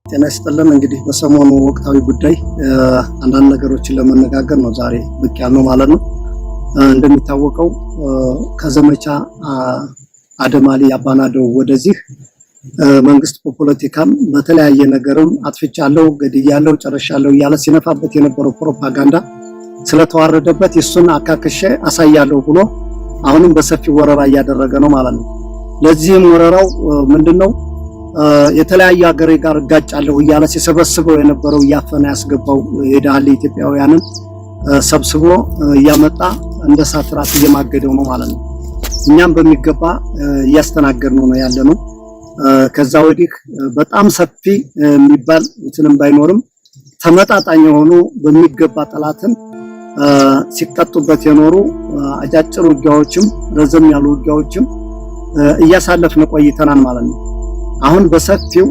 ጤና ይስጥልን። እንግዲህ በሰሞኑ ወቅታዊ ጉዳይ አንዳንድ ነገሮችን ለመነጋገር ነው ዛሬ ብቅ ያልነው ማለት ነው። እንደሚታወቀው ከዘመቻ አደማሊ አባናደው ወደዚህ መንግስት በፖለቲካም በተለያየ ነገርም አጥፍቻለሁ፣ ገድያለሁ፣ ጨረሻለሁ እያለ ሲነፋበት የነበረው ፕሮፓጋንዳ ስለተዋረደበት የሱን አካክሼ አሳያለሁ ብሎ አሁንም በሰፊ ወረራ እያደረገ ነው ማለት ነው። ለዚህም ወረራው ምንድነው? የተለያየ ሀገር ጋር ጋጫለሁ እያለ ሲሰበስበው የነበረው ያፈና ያስገባው የዳህሊ ኢትዮጵያውያንን ሰብስቦ እያመጣ እንደ ሳትራት እየማገደው ነው ማለት ነው። እኛም በሚገባ እያስተናገድነው ነው ያለነው። ከዛ ወዲህ በጣም ሰፊ የሚባል እንትንም ባይኖርም ተመጣጣኝ የሆኑ በሚገባ ጠላትን ሲቀጡበት የኖሩ አጫጭር ውጊያዎችም ረዘም ያሉ ውጊያዎችም እያሳለፍን ቆይተናል ማለት ነው። አሁን በሰፊው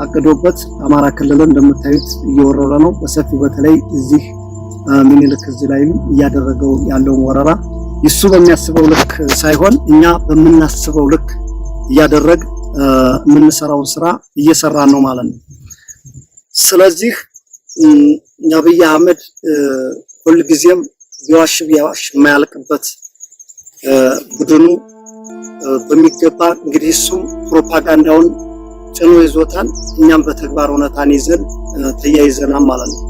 አቅዶበት አማራ ክልልን እንደምታዩት እየወረረ ነው። በሰፊው በተለይ እዚህ ምኒልክ እዚህ ላይ እያደረገው ያለው ወረራ እሱ በሚያስበው ልክ ሳይሆን እኛ በመናስበው ልክ እያደረግ የምንሰራውን ስራ እየሰራን ነው ማለት ነው። ስለዚህ አብይ አህመድ ሁልጊዜም ቢዋሽ የማያልቅበት ቡድኑ በሚገባ እንግዲህ እሱም ፕሮፓጋንዳውን ጭኖ ይዞታል። እኛም በተግባር እውነታን ይዘን ተያይዘናል ማለት ነው።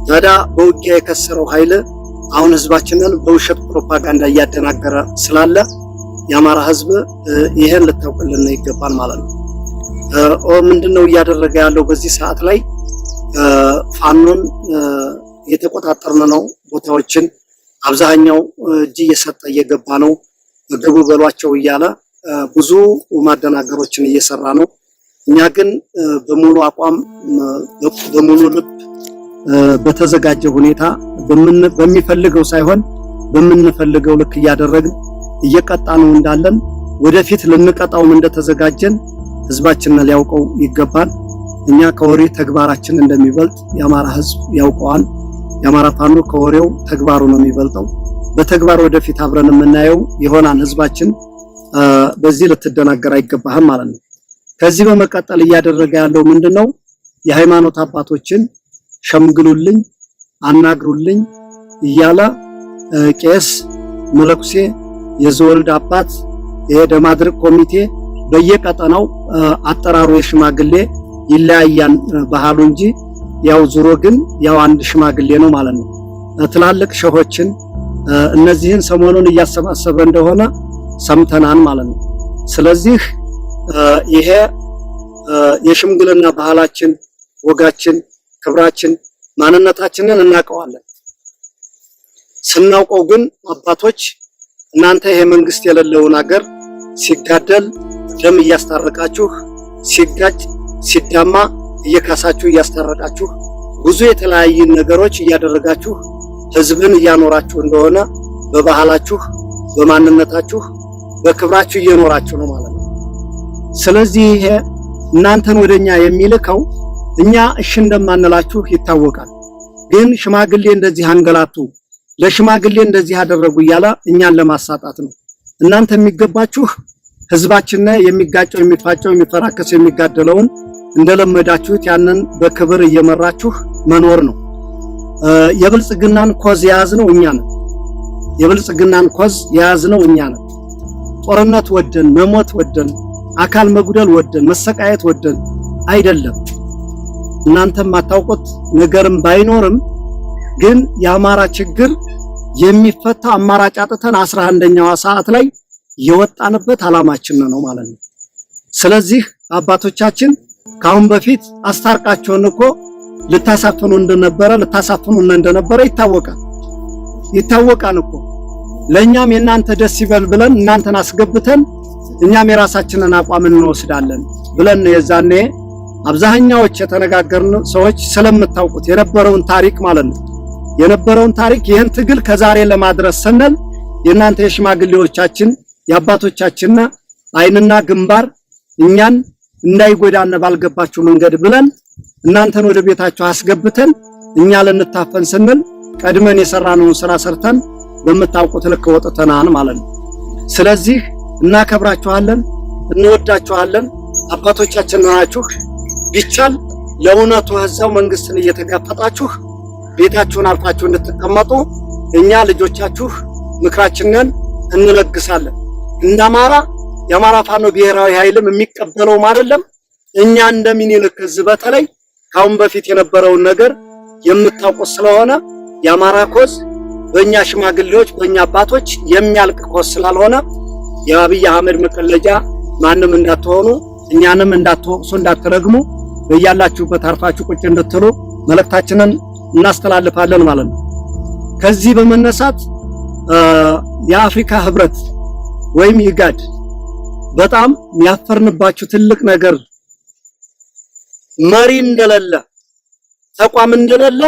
ታዲያ በውጊያ የከሰረው ኃይል አሁን ህዝባችንን በውሸት ፕሮፓጋንዳ እያደናገረ ስላለ የአማራ ህዝብ ይሄን ልታውቅልን ይገባል ማለት ነው። ምንድነው እያደረገ ያለው? በዚህ ሰዓት ላይ ፋኖን እየተቆጣጠርን ነው። ቦታዎችን አብዛኛው እጅ እየሰጠ እየገባ ነው። ግቡ በሏቸው እያለ ብዙ ማደናገሮችን እየሰራ ነው። እኛ ግን በሙሉ አቋም በሙሉ ልብ በተዘጋጀ ሁኔታ በሚፈልገው ሳይሆን በምንፈልገው ልክ እያደረግን እየቀጣነው እንዳለን ወደፊት ልንቀጣውም እንደተዘጋጀን ህዝባችንን ሊያውቀው ይገባል። እኛ ከወሬ ተግባራችን እንደሚበልጥ የአማራ ህዝብ ያውቀዋል። የአማራ ፋኖ ከወሬው ተግባሩ ነው የሚበልጠው። በተግባር ወደፊት አብረን የምናየው ይሆናል። ህዝባችን በዚህ ልትደናገር አይገባህም ማለት ነው። ከዚህ በመቀጠል እያደረገ ያለው ምንድነው? የሃይማኖት አባቶችን ሸምግሉልኝ፣ አናግሩልኝ እያለ ቄስ፣ መለኩሴ፣ የዘወልድ አባት፣ የደማድርቅ ኮሚቴ በየቀጠናው አጠራሩ የሽማግሌ ይለያያን ባህሉ እንጂ ያው ዙሮ ግን ያው አንድ ሽማግሌ ነው ማለት ነው። ትላልቅ ሸሆችን እነዚህን ሰሞኑን እያሰባሰበ እንደሆነ ሰምተናል ማለት ነው። ስለዚህ ይሄ የሽምግልና ባህላችን፣ ወጋችን፣ ክብራችን፣ ማንነታችንን እናውቀዋለን። ስናውቀው ግን አባቶች እናንተ ይሄ መንግስት የሌለውን ሀገር ሲጋደል ደም እያስታረቃችሁ፣ ሲጋጭ ሲዳማ እየካሳችሁ እያስታረቃችሁ ብዙ የተለያዩ ነገሮች እያደረጋችሁ ህዝብን እያኖራችሁ እንደሆነ በባህላችሁ፣ በማንነታችሁ፣ በክብራችሁ እየኖራችሁ ነው ማለት ነው። ስለዚህ ይሄ እናንተን ወደኛ የሚልከው እኛ እሺ እንደማንላችሁ ይታወቃል። ግን ሽማግሌ እንደዚህ አንገላቱ፣ ለሽማግሌ እንደዚህ ያደረጉ እያለ እኛን ለማሳጣት ነው። እናንተ የሚገባችሁ ህዝባችን የሚጋጨው፣ የሚፋጨው፣ የሚፈራከሰው፣ የሚጋደለውን እንደለመዳችሁት ያንን በክብር እየመራችሁ መኖር ነው። የብልጽግናን ኮዝ የያዝነው እኛ ነን። የብልጽግናን ኮዝ የያዝነው እኛ ነን። ጦርነት ወደን፣ መሞት ወደን፣ አካል መጉደል ወደን፣ መሰቃየት ወደን አይደለም። እናንተም ማታውቁት ነገርም ባይኖርም ግን የአማራ ችግር የሚፈታ አማራጭ አጥተን 11ኛው ሰዓት ላይ የወጣንበት አላማችን ነው ማለት ነው። ስለዚህ አባቶቻችን ካሁን በፊት አስታርቃቸውን እኮ ልታሳፍኑ እንደነበረ ይታወቃል እኮ። ለኛም የናንተ ደስ ይበል ብለን እናንተን አስገብተን እኛም የራሳችንን አቋም እንወስዳለን ብለን የዛኔ አብዛኛዎች የተነጋገርን ሰዎች ስለምታውቁት የነበረውን ታሪክ ማለት ነው። የነበረውን ታሪክ ይህን ትግል ከዛሬ ለማድረስ ስንል የናንተ የሽማግሌዎቻችን የአባቶቻችን አይንና ግንባር እኛን እንዳይጎዳና ባልገባችሁ መንገድ ብለን እናንተን ወደ ቤታችሁ አስገብተን እኛ ለንታፈን ስንል ቀድመን የሰራነውን ስራ ሰርተን በመታውቁት ልክ ወጥተናል ማለት ነው። ስለዚህ እናከብራችኋለን፣ እንወዳችኋለን። አባቶቻችን ናችሁ። ቢቻል ለእውነቱ እዛው መንግስትን እየተጋፈጣችሁ ቤታችሁን አርፋችሁ እንድትቀመጡ እኛ ልጆቻችሁ ምክራችንን እንለግሳለን። እንደ አማራ የአማራ ፋኖ ብሔራዊ ኃይልም የሚቀበለውም አይደለም። እኛ እንደምኒልክ ህዝብ በተለይ ካሁን በፊት የነበረውን ነገር የምታውቁት ስለሆነ የአማራ ኮዝ በእኛ ሽማግሌዎች በእኛ አባቶች የሚያልቅ ኮዝ ስላልሆነ የአብይ አህመድ መቀለጃ ማንም እንዳትሆኑ፣ እኛንም እንዳትወቅሱ፣ እንዳትረግሙ በያላችሁበት አርፋችሁ ቁጭ እንድትሉ መልእክታችንን እናስተላልፋለን ማለት ነው። ከዚህ በመነሳት የአፍሪካ ህብረት ወይም ኢጋድ በጣም የሚያፈርንባችሁ ትልቅ ነገር መሪ እንደሌለ ተቋም እንደሌለ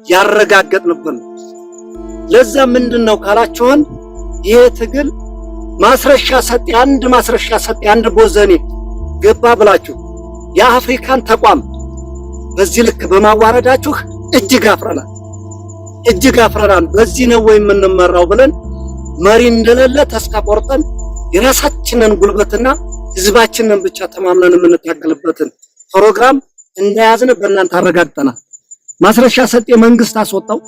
ያረጋገጥንበት ነው። ለዛ ምንድነው ካላችሁን ይሄ ትግል ማስረሻ ሰጤ አንድ ቦዘኔ ገባ ብላችሁ የአፍሪካን ተቋም በዚህ ልክ በማዋረዳችሁ እጅግ አፍረናል። በዚህ ነው ወይ የምንመራው ብለን መሪ እንደሌለ ተስፋ ቆርጠን የራሳችንን ጉልበትና ህዝባችንን ብቻ ተማምነን የምንታገልበትን ፕሮግራም እንደያዝን በእናንተ አረጋግጠናል። ማስረሻ ሰጤ መንግስት አስወጣው።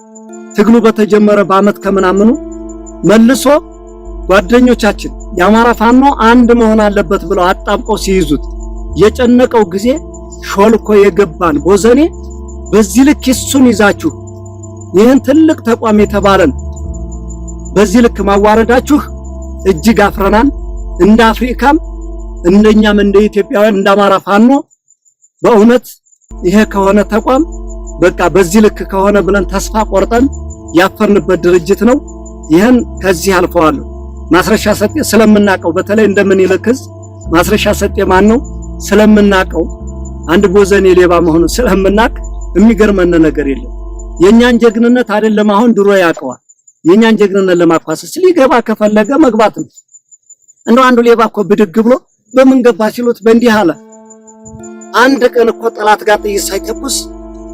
ትግሉ በተጀመረ በአመት ከምናምኑ መልሶ ጓደኞቻችን የአማራ ፋኖ አንድ መሆን አለበት ብለው አጣብቀው ሲይዙት የጨነቀው ጊዜ ሾልኮ የገባን ቦዘኔ በዚህ ልክ እሱን ይዛችሁ ይህን ትልቅ ተቋም የተባለን በዚህ ልክ ማዋረዳችሁ እጅግ አፍረናል። እንደ አፍሪካም እንደኛም እንደ ኢትዮጵያውያን እንደ አማራ ፋኖ በእውነት ይሄ ከሆነ ተቋም በቃ በዚህ ልክ ከሆነ ብለን ተስፋ ቆርጠን ያፈርንበት ድርጅት ነው። ይህን ከዚህ አልፈዋል። ማስረሻ ሰጤ ስለምናቀው በተለይ እንደምኒልክ ማስረሻ ሰጤ ማን ነው ስለምናቀው አንድ ቦዘኔ ሌባ መሆኑን ስለምናቅ የሚገርመን ነገር የለም። የኛን ጀግንነት አይደለም አሁን ድሮ ያቀዋል። የኛን ጀግንነት ለማፋሰስ ሊገባ ከፈለገ መግባት ነው። እንደው አንዱ ሌባ እኮ ብድግ ብሎ በምን ገባ ሲሉት በእንዲህ አለ። አንድ ቀን እኮ ጠላት ጋር ጥይት ሳይተኩስ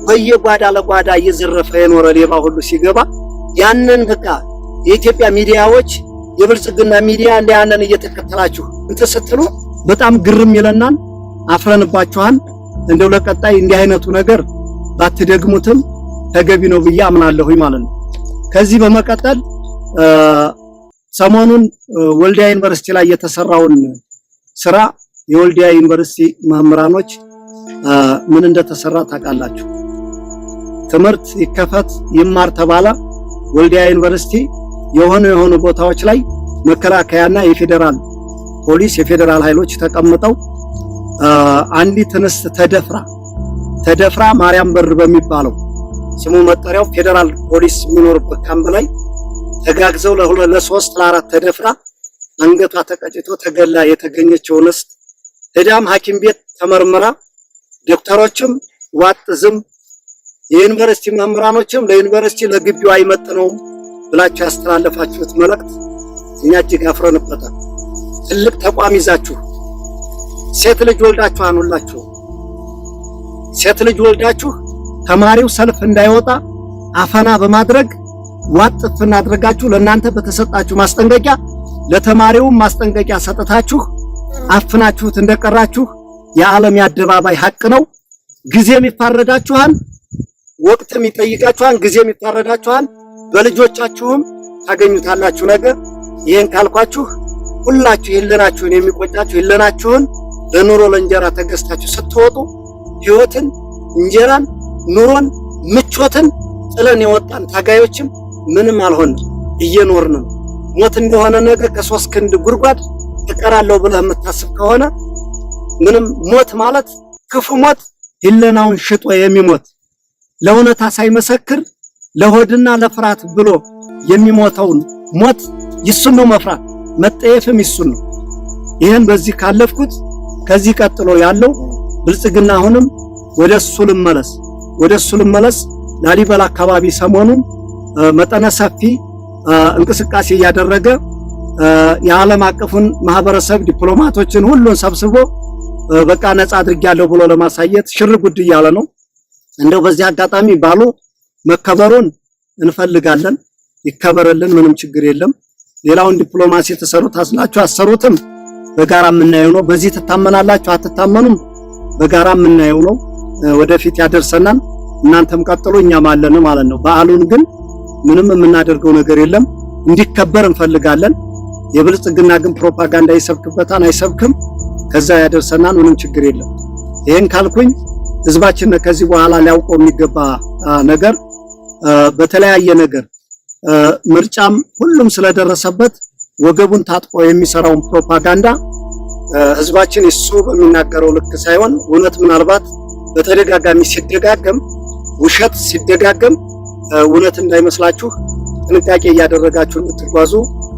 በየጓዳ ለጓዳ እየዘረፈ የኖረ ሌባ ሁሉ ሲገባ ያንን በቃ የኢትዮጵያ ሚዲያዎች የብልጽግና ሚዲያ እንዲያነን እየተከተላችሁ እንትስትሉ በጣም ግርም ይለናል። አፍረንባችኋል። እንደው ለቀጣይ እንዲህ አይነቱ ነገር ባትደግሙትም ተገቢ ነው ብዬ አምናለሁኝ ማለት ነው። ከዚህ በመቀጠል ሰሞኑን ወልዲያ ዩኒቨርሲቲ ላይ የተሰራውን ስራ የወልዲያ ዩኒቨርሲቲ መምህራኖች ምን እንደተሰራ ታውቃላችሁ። ትምህርት ይከፈት ይማር ተባለ። ወልዲያ ዩኒቨርሲቲ የሆኑ ቦታዎች ላይ መከላከያና የፌደራል ፖሊስ የፌደራል ኃይሎች ተቀምጠው አንዲት እንስት ተደፍራ ማርያም በር በሚባለው ስሙ መጠሪያው ፌደራል ፖሊስ የሚኖርበት ካምፕ ላይ ተጋግዘው ለ3 ለ4 ተደፍራ አንገቷ ተቀጭቶ ተገላ የተገኘችው እንስት ሄዳም ሐኪም ቤት ተመርምራ ዶክተሮችም ዋጥዝም የዩኒቨርሲቲ መምህራኖችም ለዩኒቨርሲቲ ለግቢው አይመጥነውም ብላችሁ ያስተላለፋችሁት መልእክት እኛ እጅግ አፍረንበታል። ትልቅ ተቋም ይዛችሁ ሴት ልጅ ወልዳችሁ አኑላችሁ ሴት ልጅ ወልዳችሁ ተማሪው ሰልፍ እንዳይወጣ አፈና በማድረግ ዋጥፍና አድርጋችሁ ለእናንተ በተሰጣችሁ ማስጠንቀቂያ ለተማሪው ማስጠንቀቂያ ሰጥታችሁ አፍናችሁት እንደቀራችሁ የዓለም የአደባባይ ሐቅ ነው። ጊዜም ይፋረዳችኋል፣ ወቅትም ይጠይቃችኋል፣ ጊዜም ይፋረዳችኋል። በልጆቻችሁም ታገኙታላችሁ ነገር። ይሄን ካልኳችሁ ሁላችሁ ይለናችሁን የሚቆጫችሁ ይለናችሁን ለኑሮ ለእንጀራ ተገዝታችሁ ስትወጡ ህይወትን እንጀራን ኑሮን ምቾትን ጥለን የወጣን ታጋዮችም ምንም አልሆን እየኖርን ነው። ሞት እንደሆነ ነገር ከ3 ክንድ ጉርጓድ እቀራለሁ ብለህ የምታስብ ከሆነ ምንም ሞት ማለት ክፉ ሞት ህለናውን ሽጦ የሚሞት ለእውነታ ሳይመሰክር ለሆድና ለፍራት ብሎ የሚሞተውን ሞት ይሱን ነው መፍራት መጠየፍም ይሱን ነው። ይሄን በዚህ ካለፍኩት ከዚህ ቀጥሎ ያለው ብልጽግና አሁንም ወደሱ ልመለስ ላሊበላ አካባቢ ሰሞኑን መጠነ ሰፊ እንቅስቃሴ ያደረገ የዓለም አቀፉን ማህበረሰብ ዲፕሎማቶችን ሁሉን ሰብስቦ በቃ ነፃ አድርጊያለሁ ብሎ ለማሳየት ሽር ጉድ እያለ ነው። እንደው በዚህ አጋጣሚ ባሉ መከበሩን እንፈልጋለን። ይከበረልን፣ ምንም ችግር የለም። ሌላውን ዲፕሎማሲ ተሰሩት አስላችሁ አሰሩትም በጋራ የምናየው ነው። በዚህ ተታመናላችሁ አትታመኑም በጋራ የምናየው ነው። ወደፊት ያደርሰናል። እናንተም ቀጥሉ፣ እኛም አለን ማለት ነው። በዓሉን ግን ምንም የምናደርገው ነገር የለም፣ እንዲከበር እንፈልጋለን። የብልጽግና ግን ፕሮፓጋንዳ ይሰብክበታል፣ አይሰብክም። ከዛ ያደርሰናል፣ ምንም ችግር የለም። ይሄን ካልኩኝ ህዝባችን ከዚህ በኋላ ሊያውቀው የሚገባ ነገር በተለያየ ነገር ምርጫም ሁሉም ስለደረሰበት ወገቡን ታጥቆ የሚሰራውን ፕሮፓጋንዳ ህዝባችን እሱ በሚናገረው ልክ ሳይሆን እውነት ምናልባት በተደጋጋሚ ሲደጋገም ውሸት ሲደጋገም እውነት እንዳይመስላችሁ ጥንቃቄ እያደረጋችሁ እንድትጓዙ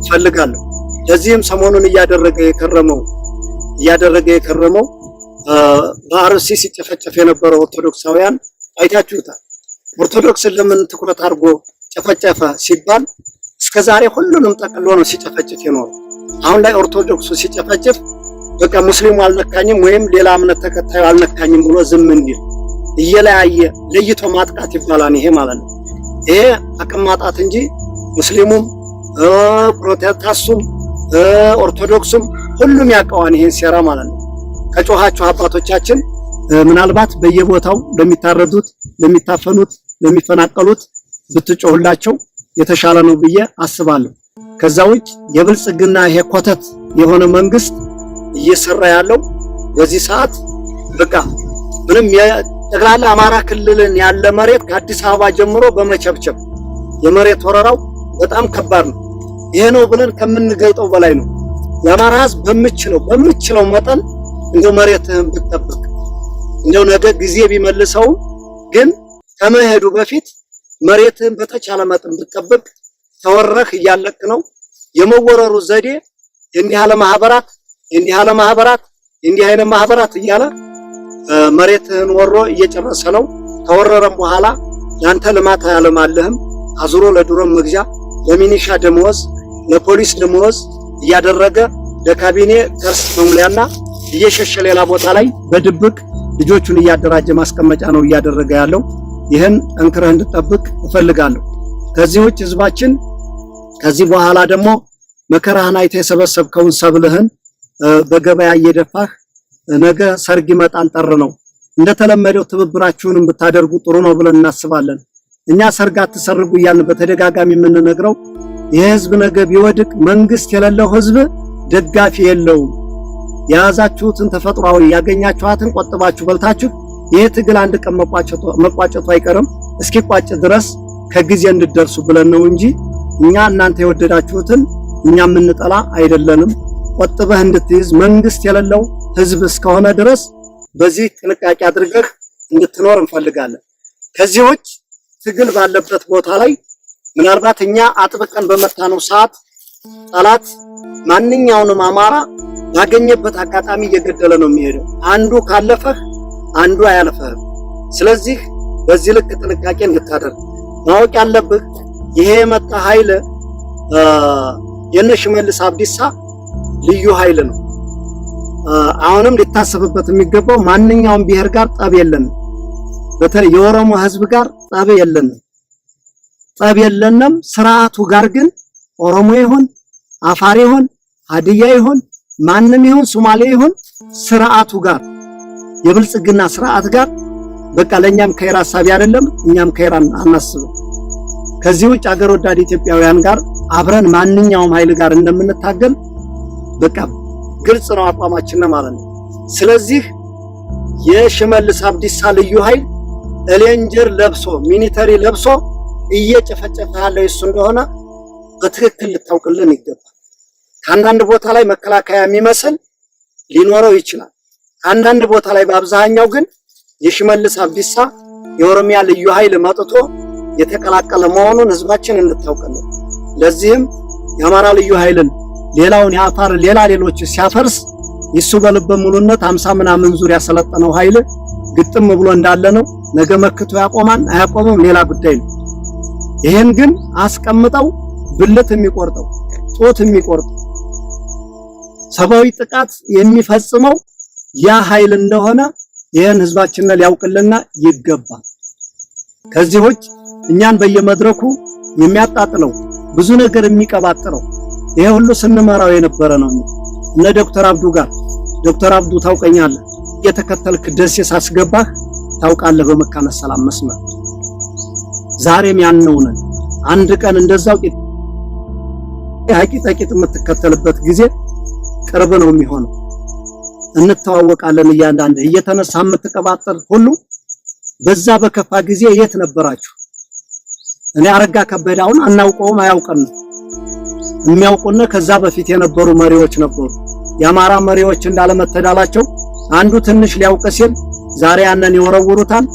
ፈልጋለሁ። ለዚህም ሰሞኑን እያደረገ የከረመው በአርሲ ሲጨፈጨፍ የነበረው ኦርቶዶክሳውያን አይታችሁታል። ኦርቶዶክስን ለምን ትኩረት አድርጎ ጨፈጨፈ ሲባል እስከዛሬ ሁሉንም ጠቅሎ ነው ሲጨፈጭፍ የኖረው። አሁን ላይ ኦርቶዶክሱ ሲጨፈጭፍ በቃ ሙስሊሙ አልነካኝም ወይም ሌላ እምነት ተከታዩ አልነካኝም ብሎ ዝም እንዲል እየለያየ ለይቶ ማጥቃት ይባላል ይሄ ማለት ነው። ይሄ አቅም ማጣት እንጂ ሙስሊሙም ፕሮቴስታንቱም ኦርቶዶክሱም ሁሉም ያውቀዋል ይሄን ሴራ ማለት ነው። ከጮኻችሁ አባቶቻችን ምናልባት በየቦታው ለሚታረዱት፣ ለሚታፈኑት፣ ለሚፈናቀሉት ብትጮህላቸው የተሻለ ነው ብዬ አስባለሁ። ከዛ ውጭ የብልጽግና ይሄ ኮተት የሆነ መንግስት እየሰራ ያለው በዚህ ሰዓት በቃ ምንም ጠቅላላ አማራ ክልልን ያለ መሬት ከአዲስ አበባ ጀምሮ በመቸብቸብ የመሬት ወረራው በጣም ከባድ ነው። ይሄ ነው ብለን ከምንገልጠው በላይ ነው። የአማራ ህዝብ በምችለው መጠን እንደው መሬትህን ብትጠብቅ እንደው ነገ ጊዜ ቢመልሰው ግን ከመሄዱ በፊት መሬትህን በተቻለ መጠን ብትጠብቅ። ተወረህ እያለቅ ነው። የመወረሩ ዘዴ እንዲህ ያለ ማህበራት እያለ መሬትህን ወሮ እየጨረሰ ነው። ከወረረም በኋላ ያንተ ልማት አያለማልህም። አዙሮ ለድሮም መግዣ፣ ለሚኒሻ ደመወዝ፣ ለፖሊስ ደመወዝ እያደረገ ለካቢኔ ከርስ መሙሊያና እየሸሸ ሌላ ቦታ ላይ በድብቅ ልጆቹን እያደራጀ ማስቀመጫ ነው እያደረገ ያለው። ይህን ጠንክረህ እንድትጠብቅ እፈልጋለሁ። ከዚህ ውጭ ህዝባችን ከዚህ በኋላ ደግሞ መከራህን አይተህ የሰበሰብከውን ሰብልህን በገበያ እየደፋህ ነገ ሰርግ ይመጣል ጠር ነው እንደተለመደው ትብብራችሁንም ብታደርጉ ጥሩ ነው ብለን እናስባለን። እኛ ሰርግ አትሰርጉ እያልን በተደጋጋሚ የምንነግረው የህዝብ ነገ ቢወድቅ መንግስት የሌለው ህዝብ ደጋፊ የለውም። የያዛችሁትን ተፈጥሯዊ ያገኛችኋትን ቆጥባችሁ በልታችሁ ይሄ ትግል አንድ ቀን መቋጨቱ አይቀርም። እስኪቋጭ ድረስ ከጊዜ እንድደርሱ ብለን ነው እንጂ እኛ እናንተ የወደዳችሁትን እኛ የምንጠላ አይደለንም። ቆጥበህ እንድትይዝ መንግስት የሌለው ህዝብ እስከሆነ ድረስ በዚህ ጥንቃቄ አድርገህ እንድትኖር እንፈልጋለን። ከዚህ ውጭ ትግል ባለበት ቦታ ላይ ምናልባት እኛ አጥብቀን በመታነው ሰዓት ጠላት ማንኛውንም አማራ ባገኘበት አጋጣሚ እየገደለ ነው የሚሄደው። አንዱ ካለፈህ አንዱ አያለፈህም። ስለዚህ በዚህ ልክ ጥንቃቄ እንድታደርግ ማወቅ ያለብህ ይሄ የመጣ ኃይል የነ ሽመልስ አብዲሳ ልዩ ኃይል ነው። አሁንም ሊታሰብበት የሚገባው ማንኛውም ብሔር ጋር ጠብ የለንም። በተለይ የኦሮሞ ህዝብ ጋር ጠብ የለንም። ስርዓቱ ጋር ግን ኦሮሞ ይሁን አፋር ይሁን ሀዲያ ይሁን ማንም ይሁን ሶማሌ ይሁን ስርዓቱ ጋር የብልጽግና ስርዓት ጋር በቃ ለኛም ከይራ ሐሳቢ አይደለም፣ እኛም ከይራ አናስብም። ከዚህ ውጭ አገር ወዳድ ኢትዮጵያውያን ጋር አብረን ማንኛውም ኃይል ጋር እንደምንታገል በቃ ግልጽ ነው አቋማችን ማለት ነው። ስለዚህ የሽመልስ አብዲሳ ልዩ ኃይል ሬንጀር ለብሶ ሚሊተሪ ለብሶ እየጨፈጨፈ ያለው እሱ እንደሆነ በትክክል ልታውቅልን ይገባል። ከአንዳንድ ቦታ ላይ መከላከያ የሚመስል ሊኖረው ይችላል። አንዳንድ ቦታ ላይ በአብዛኛው ግን የሽመልስ አብዲሳ የኦሮሚያ ልዩ ኃይል መጥቶ የተቀላቀለ መሆኑን ህዝባችን እንድታውቅልን። ለዚህም የአማራ ልዩ ኃይልን ሌላውን የአፋር ሌሎች ሲያፈርስ ይሱ በልበ ሙሉነት 50 ምናምን ዙሪያ ሰለጠነው ኃይል ግጥም ብሎ እንዳለ ነው። ነገ መክቶ ያቆማል አያቆምም ሌላ ጉዳይ ነው። ይሄን ግን አስቀምጠው ብልት የሚቆርጠው ጦት የሚቆርጠው ሰብአዊ ጥቃት የሚፈጽመው ያ ኃይል እንደሆነ ይሄን ህዝባችን ሊያውቅልና ይገባል። ከዚህ ውጭ እኛን በየመድረኩ የሚያጣጥለው ብዙ ነገር የሚቀባጥረው ይሄ ሁሉ ስንመራው የነበረ ነው። እነ ዶክተር አብዱ ታውቀኛለህ፣ የተከተልክ ደሴ ሳስገባህ ታውቃለህ በመካነ ሰላም መስመር ዛሬም ያንነው ነን። አንድ ቀን እንደዛው ቂጥ የምትከተልበት ጊዜ ቅርብ ነው የሚሆነው። እንተዋወቃለን። እያንዳንዱ እየተነሳ የምትቀባጠር ሁሉ በዛ በከፋ ጊዜ የት ነበራችሁ? እኔ አረጋ ከበዳውን አናውቀውም አያውቀንም። የሚያውቁና ከዛ በፊት የነበሩ መሪዎች ነበሩ። የአማራ መሪዎች እንዳለመተዳላቸው አንዱ ትንሽ ሊያውቅ ሲል ዛሬ ያንን ይወረውሩታል፣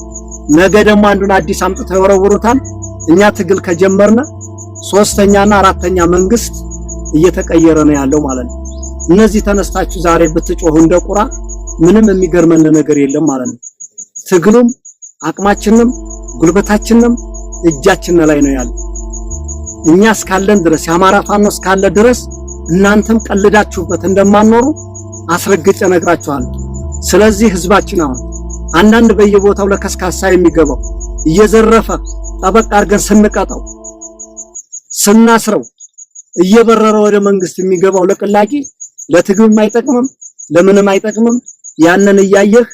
ነገ ደግሞ አንዱን አዲስ አምጥተው ይወረውሩታል። እኛ ትግል ከጀመርነ ሶስተኛና አራተኛ መንግስት እየተቀየረ ነው ያለው ማለት ነው። እነዚህ ተነስታችሁ ዛሬ ብትጮሁ እንደቁራ ምንም የሚገርመን ነገር የለም ማለት ነው። ትግሉም አቅማችንም ጉልበታችንም እጃችን ላይ ነው ያለው። እኛ እስካለን ድረስ የአማራ ፋኖ እስካለ ድረስ እናንተም ቀልዳችሁበት እንደማንኖሩ አስረግጬ ነግራችኋለሁ። ስለዚህ ህዝባችን አሁን አንዳንድ በየቦታው ለከስካሳ የሚገባው እየዘረፈ ጠበቅ አድርገን ስንቀጣው ስናስረው እየበረረ ወደ መንግስት የሚገባው ለቅላቂ ለትግልም አይጠቅምም ለምንም አይጠቅምም። ያንን እያየህ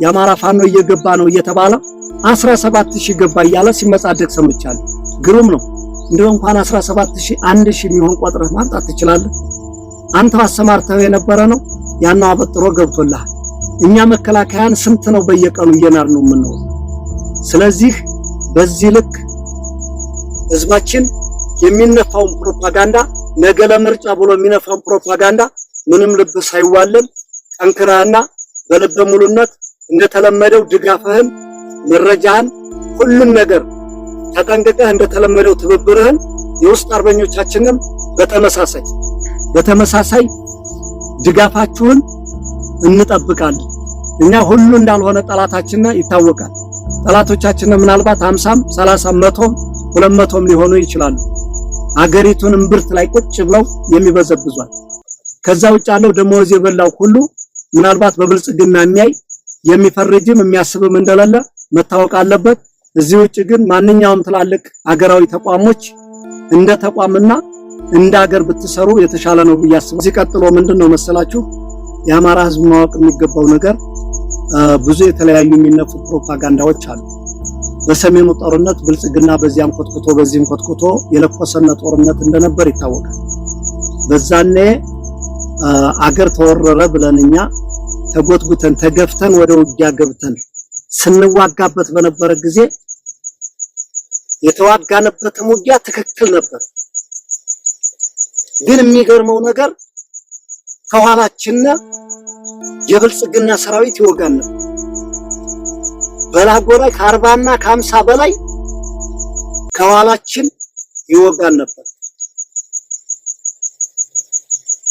የአማራ ፋኖ እየገባ ነው እየተባለ 17000 ገባ እያለ ሲመጻደቅ ሰምቻለሁ። ግሩም ነው። እንደው እንኳን 17000 1000 የሚሆን ቆጥረህ ማምጣት ትችላለህ። አንተ አሰማርተው የነበረ ነው ያናው አበጥሮ ገብቶልሃል። እኛ መከላከያን ስንት ነው በየቀኑ እየናር ነው የምንኖር። ስለዚህ በዚህ ልክ ህዝባችን የሚነፋውን ፕሮፓጋንዳ ነገ ለምርጫ ብሎ የሚነፋውን ፕሮፓጋንዳ ምንም ልብ ሳይዋለን ጠንክረህና በልበ ሙሉነት እንደተለመደው ድጋፍህን መረጃህን ሁሉም ነገር ተጠንቅቀህ እንደተለመደው ትብብርህን የውስጥ አርበኞቻችንም በተመሳሳይ ድጋፋችሁን እንጠብቃለን። እኛ ሁሉ እንዳልሆነ ጠላታችን ይታወቃል። ጠላቶቻችን ምናልባት 50 30 100 200 ሊሆኑ ይችላሉ። አገሪቱን እምብርት ላይ ቁጭ ብለው የሚበዘብዟል። ከዛ ውጭ ያለው ደሞዝ የበላው ሁሉ ምናልባት በብልጽግና የሚያይ የሚፈርጅም የሚያስብም እንደሌለ መታወቅ አለበት። እዚህ ውጭ ግን ማንኛውም ትላልቅ አገራዊ ተቋሞች እንደ ተቋምና እንደ ሀገር ብትሰሩ የተሻለ ነው ብያስባለሁ። ሲቀጥሎ ምንድነው መሰላችሁ የአማራ ህዝብ ማወቅ የሚገባው ነገር ብዙ የተለያዩ የሚነፉ ፕሮፓጋንዳዎች አሉ። በሰሜኑ ጦርነት ብልጽግና በዚያም ኮትኩቶ በዚህም ኮትኩቶ የለኮሰነ ጦርነት እንደነበር ይታወቃል። በዛኔ አገር ተወረረ ብለንኛ ተጎትጉተን ተገፍተን ወደ ውጊያ ገብተን ስንዋጋበት በነበረ ጊዜ የተዋጋንበት ውጊያ ትክክል ነበር። ግን የሚገርመው ነገር ከኋላችን የብልጽግና ሰራዊት ይወጋን ነበር። በላጎ ላይ ከ40 እና ከ50 በላይ ከኋላችን ይወጋን ነበር።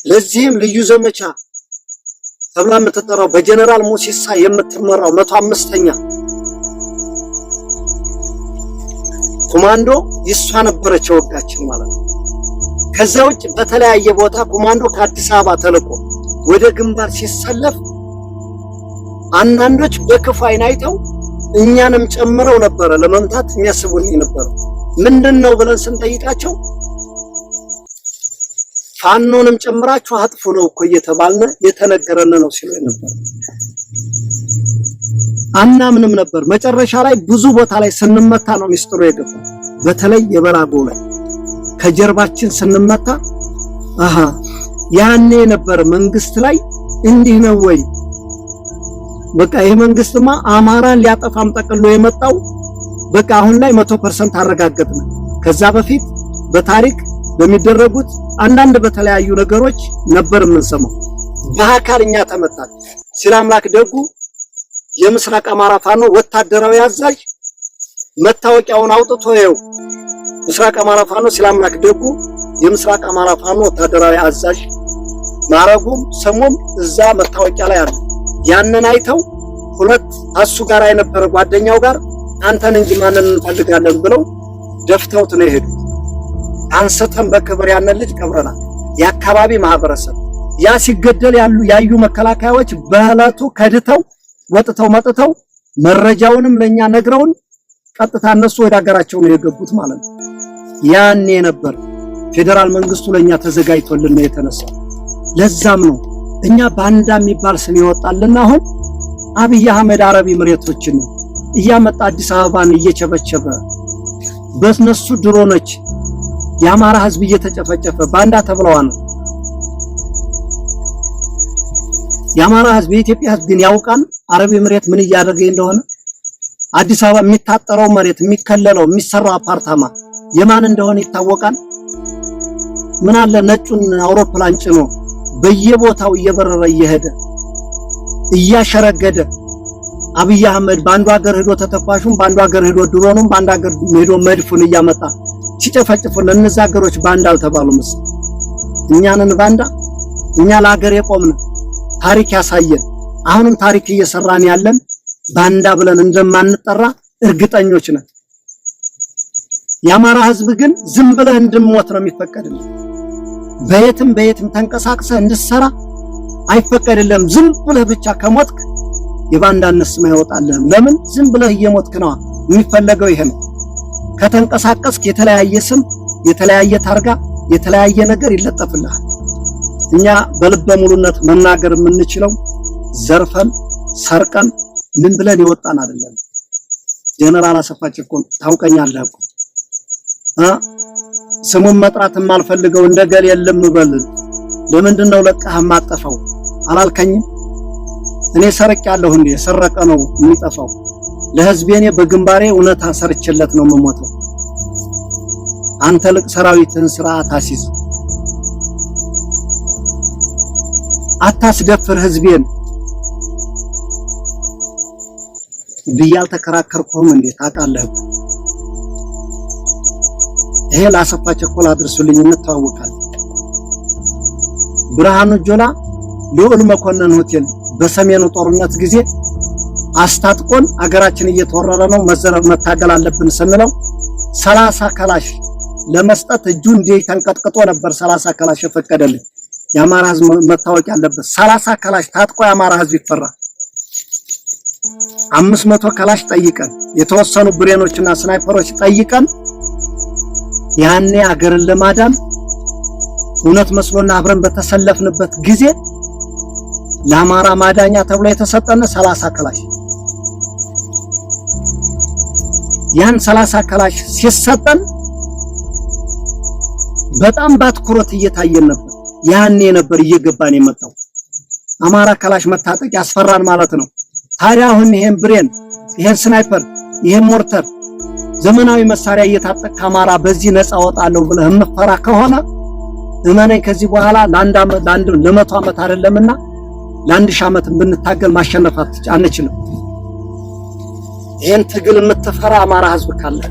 ለዚህም ልዩ ዘመቻ ተብላ የምትጠራው በጀነራል ሙሲሳ የምትመራው 105ኛ ኮማንዶ ይሷ ነበረች ወጋችን ማለት ነው። ከዛ ውጭ በተለያየ ቦታ ኮማንዶ ከአዲስ አበባ ተልቆ ወደ ግንባር ሲሰለፍ አንዳንዶች በክፉ አይን አይተው እኛንም ጨምረው ነበር ለመምታት የሚያስቡን ነበር። ምንድነው ብለን ስንጠይቃቸው ፋኖንም ጨምራችሁ አጥፉ ነው እኮ እየተባልነ የተነገረን ነው ሲሉ ነበር። አናምንም ነበር። መጨረሻ ላይ ብዙ ቦታ ላይ ስንመታ ነው ሚስጥሩ የገባው። በተለይ የበላጎ ላይ ከጀርባችን ስንመታ ያኔ ነበር መንግስት ላይ እንዲህ ነው ወይ በቃ ይሄ መንግስትማ አማራን ሊያጠፋም ጠቅሎ የመጣው በቃ አሁን ላይ 100% አረጋገጥን። ከዛ በፊት በታሪክ በሚደረጉት አንዳንድ በተለያዩ ነገሮች ነበር የምንሰማው። በአካልኛ ተመታን ሲል አምላክ ደጉ የምስራቅ አማራ ፋኖ ወታደራዊ አዛዥ መታወቂያውን አውጥቶ ይኸው ምስራቅ አማራ ፋኖ ሲል አምላክ ደጉ የምስራቅ አማራ ፋኖ ወታደራዊ አዛዥ ማረጉም ስሙም እዛ መታወቂያ ላይ አለ። ያንን አይተው ሁለት አሱ ጋር የነበረ ጓደኛው ጋር አንተን እንጂ ማንን እንፈልጋለን ብለው ደፍተውት ነው የሄዱት። አንስተን በክብር ያንን ልጅ ቀብረናል። የአካባቢ ማህበረሰብ ያ ሲገደል ያዩ መከላከያዎች በእለቱ ከድተው ወጥተው መጥተው መረጃውንም ለኛ ነግረውን ቀጥታ እነሱ ወደ ሀገራቸው ነው የገቡት ማለት ነው። ያኔ ነበር ፌደራል መንግስቱ ለኛ ተዘጋጅቶልን ነው የተነሳው። ለዛም ነው እኛ ባንዳ የሚባል ስም ይወጣልና አሁን አብይ አህመድ አረብ ኤምሬቶችን እያመጣ አዲስ አበባን እየቸበቸበ በእነሱ ድሮኖች የአማራ ህዝብ እየተጨፈጨፈ ባንዳ ተብለዋል። የአማራ ህዝብ የኢትዮጵያ ህዝብ ግን ያውቃል አረብ ኤምሬት ምን እያደረገ እንደሆነ። አዲስ አበባ የሚታጠረው መሬት የሚከለለው የሚሰራው አፓርታማ የማን እንደሆነ ይታወቃል። ምን አለ ነጩን አውሮፕላን ጭኖ በየቦታው እየበረረ እየሄደ እያሸረገደ አብይ አህመድ ባንዱ ሀገር ሄዶ ተተኳሹን ባንዱ ሀገር ሄዶ ድሮኑን ባንዱ ሀገር ሄዶ መድፉን እያመጣ ሲጨፈጭፉ ለነዛ ሀገሮች ባንዳ አልተባሉም። እኛንን ባንዳ እኛ ለሀገር የቆምን ታሪክ ያሳየን አሁንም ታሪክ እየሰራን ያለን ባንዳ ብለን እንደማንጠራ እርግጠኞች ነን። የአማራ ህዝብ ግን ዝም ብለህ እንድሞት ነው የሚፈቀድልህ። በየትም ተንቀሳቅሰህ እንድትሰራ አይፈቀድልህም። ዝም ብለህ ብቻ ከሞትክ የባንዳነት ስም አይወጣልህም። ለምን? ዝም ብለህ እየሞትክ ነው። የሚፈለገው ይሄ ነው። ከተንቀሳቀስክ የተለያየ ስም፣ የተለያየ ታርጋ፣ የተለያየ ነገር ይለጠፍልሃል። እኛ በልበ ሙሉነት መናገር የምንችለው ዘርፈን ሰርቀን ምን ብለን ይወጣን አይደለም። ጀነራል አሰፋ ቸኮል ታውቀኛለህ እኮ ስሙን መጥራት የማልፈልገው እንደገል የለም በል ለምንድነው ለቀህ ማጠፋው አላልከኝም? እኔ ሰርቅ ያለሁ እንዴ? የሰረቀ ነው የሚጠፋው። ለህዝቤ እኔ በግንባሬ እውነታ ሰርችለት ነው የምሞተው። አንተ ልቅ ሰራዊትን ስርዓት አሲዝ አታስደፍር ህዝቤን ብያል ተከራከርኩም እንዴ? ታውቃለህ። ይሄ ለአሰፋ ቸኮል አድርሱልኝ እንተዋወቃለን። ብርሃኑ ጆላ ልዑል መኮንን ሆቴል በሰሜኑ ጦርነት ጊዜ አስታጥቆን አገራችን እየተወረረ ነው መዘረብ መታገል አለብን ስንለው 30 ከላሽ ለመስጠት እጁ እንዴ ተንቀጥቅጦ ነበር 30 ከላሽ የፈቀደልን። የአማራ ህዝብ መታወቅ ያለበት 30 ከላሽ ታጥቆ የአማራ ህዝብ ይፈራ። 500 ከላሽ ጠይቀን የተወሰኑ ብሬኖችና ስናይፐሮች ጠይቀን ያኔ አገርን ለማዳን እውነት መስሎና አብረን በተሰለፍንበት ጊዜ ለአማራ ማዳኛ ተብሎ የተሰጠነ 30 ከላሽ ያን 30 ከላሽ ሲሰጠን በጣም ባትኩሮት እየታየን ነበር። ያኔ ነበር እየገባን የመጣው አማራ ከላሽ መታጠቅ ያስፈራን ማለት ነው። ታዲያ አሁን ይሄን ብሬን ይሄን ስናይፐር ይሄን ሞርተር ዘመናዊ መሳሪያ እየታጠቅ አማራ በዚህ ነፃ ወጣለሁ ብለህ የምትፈራ ከሆነ እመነኝ ከዚህ በኋላ ለመቶ ዓመት አይደለምና ለ1000 ዓመት ብንታገል ማሸነፍ አንችልም። ይሄን ትግል የምትፈራ አማራ ህዝብ ካለ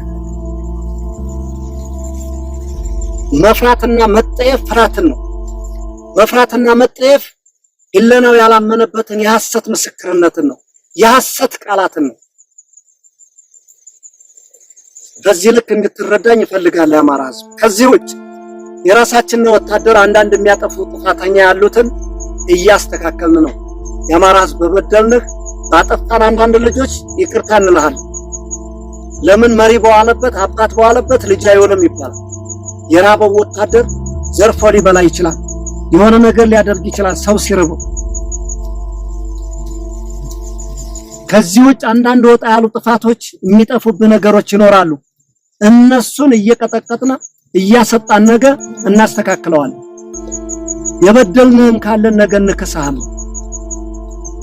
መፍራትና መጠየፍ ፍራትን ነው። መፍራትና መጠየፍ ኢለናው ያላመነበትን የሐሰት ምስክርነትን ነው፣ የሐሰት ቃላትን ነው። በዚህ ልክ እንድትረዳኝ ይፈልጋል የአማራ ህዝብ። ከዚህ ውጭ የራሳችን ወታደር አንዳንድ የሚያጠፉ ጥፋተኛ ያሉትን እያስተካከልን ነው። የአማራ ህዝብ በበደልንህ ባጠፋን አንዳንድ ልጆች ይቅርታ እንልሃለን። ለምን መሪ በዋለበት አባት በዋለበት ልጅ አይሆንም ይባላል። የራበው ወታደር ዘርፎ ሊበላ ይችላል፣ የሆነ ነገር ሊያደርግ ይችላል ሰው ሲርበው። ከዚህ ውጭ አንዳንድ ወጣ ያሉ ጥፋቶች የሚጠፉብህ ነገሮች ይኖራሉ። እነሱን እየቀጠቀጥና እያሰጣን ነገ እናስተካክለዋለን። የበደልንህም ካለን ነገ እንከሳለን።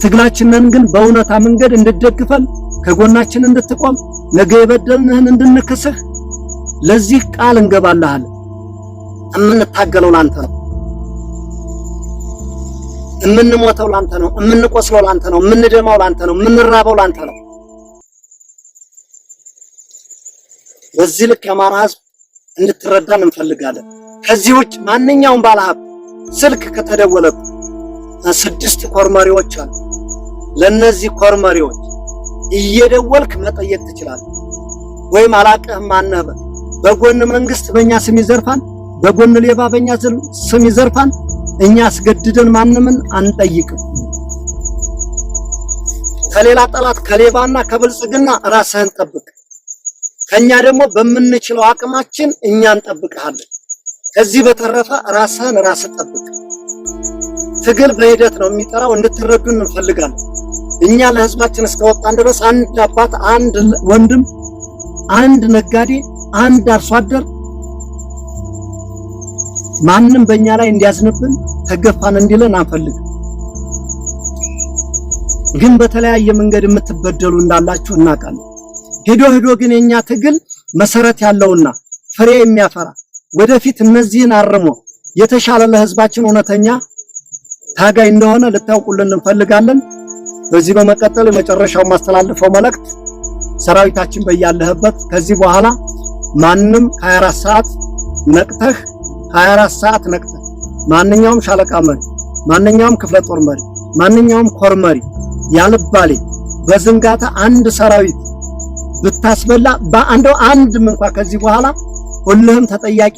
ትግላችንን ግን በእውነታ መንገድ እንድትደግፈን ከጎናችን እንድትቆም ነገ የበደልንህን እንድንከስህ ለዚህ ቃል እንገባልሃለን። እምንታገለው ላንተ ነው፣ እምንሞተው ላንተ ነው፣ እምንቆስለው ላንተ ነው፣ እምንደማው ላንተ ነው፣ እምንራበው ላንተ ነው። በዚህ ልክ የአማራ ህዝብ እንድትረዳን እንፈልጋለን። ከዚህ ውጭ ማንኛውም ባለሀብት ስልክ ከተደወለበት 6 ኮርመሪዎች አሉ። ለነዚህ ኮርመሪዎች እየደወልክ መጠየቅ ትችላለህ። ወይም አላቀህም ማነህ በጎን መንግስት በእኛ ስም ይዘርፋል፣ በጎን ሌባ በእኛ ስም ይዘርፋል። እኛ አስገድደን ማንምን አንጠይቅም። ከሌላ ጠላት ከሌባና ከብልጽግና ራስህን ጠብቅ። ከኛ ደግሞ በምንችለው አቅማችን እኛ እንጠብቅሃለን። ከዚህ በተረፈ ራስህን ጠብቅ። ትግል በሂደት ነው የሚጠራው፣ እንድትረዱን እንፈልጋለን። እኛ ለህዝባችን እስከወጣን ድረስ አንድ አባት፣ አንድ ወንድም፣ አንድ ነጋዴ፣ አንድ አርሶ አደር ማንም በእኛ ላይ እንዲያዝንብን ተገፋን እንዲለን አንፈልግ። ግን በተለያየ መንገድ የምትበደሉ እንዳላችሁ እናውቃለን። ሄዶ ግን የኛ ትግል መሰረት ያለውና ፍሬ የሚያፈራ ወደፊት እነዚህን አርሞ የተሻለ ለህዝባችን እውነተኛ ታጋይ እንደሆነ ልታውቁልን እንፈልጋለን። በዚህ በመቀጠል የመጨረሻው ማስተላለፈው መልእክት ሰራዊታችን በያለህበት ከዚህ በኋላ ማንም 24 ሰዓት ነቅተህ 24 ሰዓት ነቅተህ ማንኛውም ሻለቃ መሪ፣ ማንኛውም ክፍለ ጦር መሪ፣ ማንኛውም ኮር መሪ ያልባሌ በዝንጋታ አንድ ሰራዊት ብታስበላ አንድም እንኳን ከዚህ በኋላ ሁሉም ተጠያቂ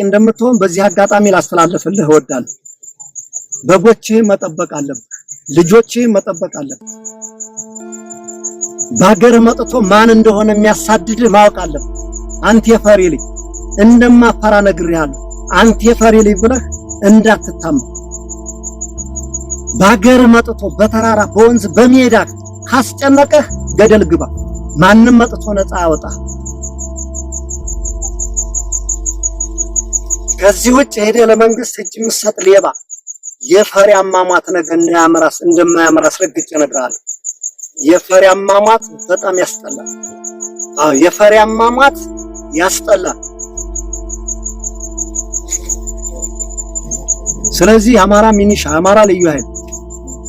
እንደምትሆን በዚህ አጋጣሚ ላስተላልፍልህ እወዳለሁ። በጎችህን መጠበቅ አለብህ። ልጆችህን መጠበቅ አለብህ። በሀገር መጥቶ ማን እንደሆነ የሚያሳድድህ ማወቅ አለብህ። አንተ የፈሪ ልጅ እንደማፈራ ነግሬሃለሁ። አንተ የፈሪ ልጅ ብለህ እንዳትታመን። በሀገር መጥቶ በተራራ በወንዝ በሜዳ ካስጨነቀህ ገደል ግባ። ማንም መጥቶ ነፃ ያወጣ። ከዚህ ውጭ ሄደ ለመንግስት እጅ ምሰጥ ሌባ የፈሪ አሟሟት ነገር እንደማያምራስ ረግጬ እነግርሃለሁ። የፈሪ አሟሟት በጣም ያስጠላል። የፈሪ አሟሟት ያስጠላል። ስለዚህ አማራ ሚኒሻ፣ አማራ ልዩ ኃይል፣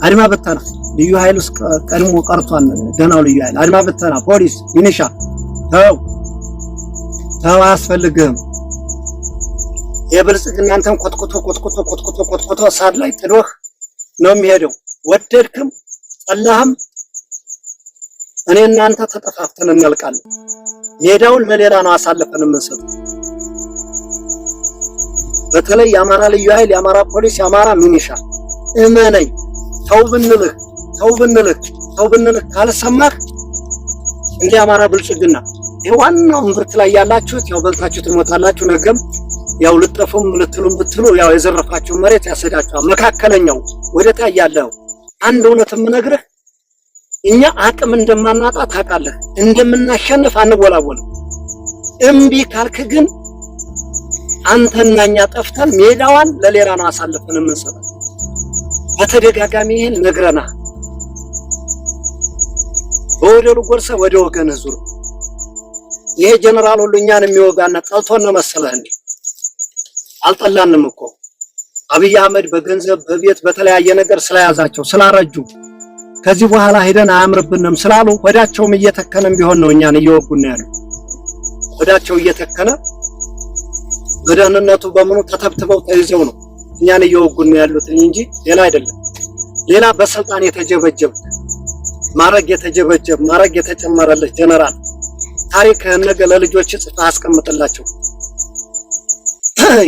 አድማ በተና ልዩ ኃይል ውስጥ ቀድሞ ቀርቷል። ደህናው ልዩ ኃይል፣ አድማ በተና፣ ፖሊስ፣ ሚኒሻ ተው አያስፈልግህም። የብልጽግና አንተን ኮትኮቶ ሳድ ላይ ጥሎህ ነው የሚሄደው። ወደድክም ጠላህም እኔ እናንተ ተጠፋፍተን እናልቃለን። ሜዳውን ለሌላ ነው አሳልፈን የምንሰጠው። በተለይ የአማራ ልዩ ኃይል፣ የአማራ ፖሊስ፣ የአማራ ሚኒሻ እመነኝ፣ ተው ብንልህ ካልሰማህ እንደ አማራ ብልጽግና የዋናው ምርት ላይ ያላችሁት ያው በልታችሁ ትሞታላችሁ። ነገም ያው ልጠፉም ልትሉም ብትሉ ያው የዘረፋችሁ መሬት ያሰዳችኋል። መካከለኛው ወደታ ያለው አንድ እውነት የምነግርህ እኛ አቅም እንደማናጣ ታውቃለህ። እንደምናሸንፍ አንወላወልም። እምቢ ካልክ ግን አንተና እኛ ጠፍተን ሜዳዋን ለሌላ ነው አሳልፈን የምንሰጠው። በተደጋጋሚ ይሄን ነግረና በወደሉ ጎርሰ ወደ ወገንህ ዙር። ይሄ ጀነራል ሁሉ እኛን የሚወጋና ጠልቶን ነው መሰለህ እንዴ? አልጠላንም እኮ አብይ አህመድ በገንዘብ በቤት በተለያየ ነገር ስለያዛቸው ስላረጁ ከዚህ በኋላ ሄደን አያምርብንም ስላሉ ወዳቸውም እየተከነም ቢሆን ነው እኛን እየወጉና ያለው። ወዳቸው እየተከነ በደህንነቱ በመኑ ተተብትበው ተይዘው ነው እኛን እየወጉና ያሉት እንጂ ሌላ አይደለም። ሌላ በስልጣን የተጀበጀበ ማረግ የተጨመረለት ጀነራል ታሪክህን ነገ ለልጆች ጽፈህ አስቀምጥላቸው።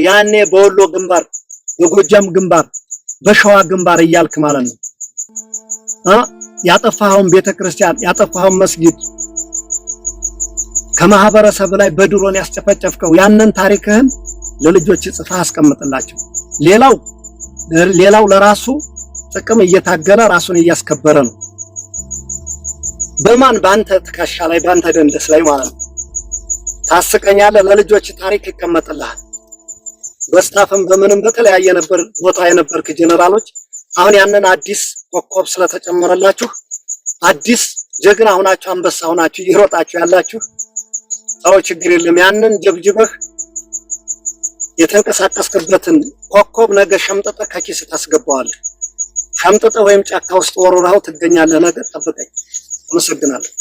ያኔ በወሎ ግንባር፣ በጎጃም ግንባር፣ በሸዋ ግንባር እያልክ ማለት ነው ያጠፋኸውን ቤተክርስቲያን ያጠፋኸውን መስጊድ ከማህበረሰብ ላይ በድሮን ያስጨፈጨፍከው ያንን ታሪክህን ለልጆች ጽፈህ አስቀምጥላቸው። ሌላው ለራሱ ጥቅም እየታገለ ራሱን እያስከበረ ነው። በማን ባንተ ትከሻ ላይ ባንተ ደንደስ ላይ ማለት ነው። ታስቀኛለህ። ለልጆች ታሪክ ይቀመጥልሃል። በስታፍም በምንም በተለያየ ነበር ቦታ የነበርክ ጀነራሎች አሁን ያንን አዲስ ኮከብ ስለተጨመረላችሁ አዲስ ጀግና ሆናችሁ አንበሳ ሆናችሁ ይሮጣችሁ ያላችሁ ችግር የለም። ያንን ጀብጅበህ የተንቀሳቀስክበትን ኮከብ ነገ ሸምጥጠህ ከኪስ ታስገባዋለህ። ሸምጥጠህ ወይም ጫካ ውስጥ ወርውረኸው ትገኛለህ። ነገ ጠብቀኝ። አመሰግናለሁ።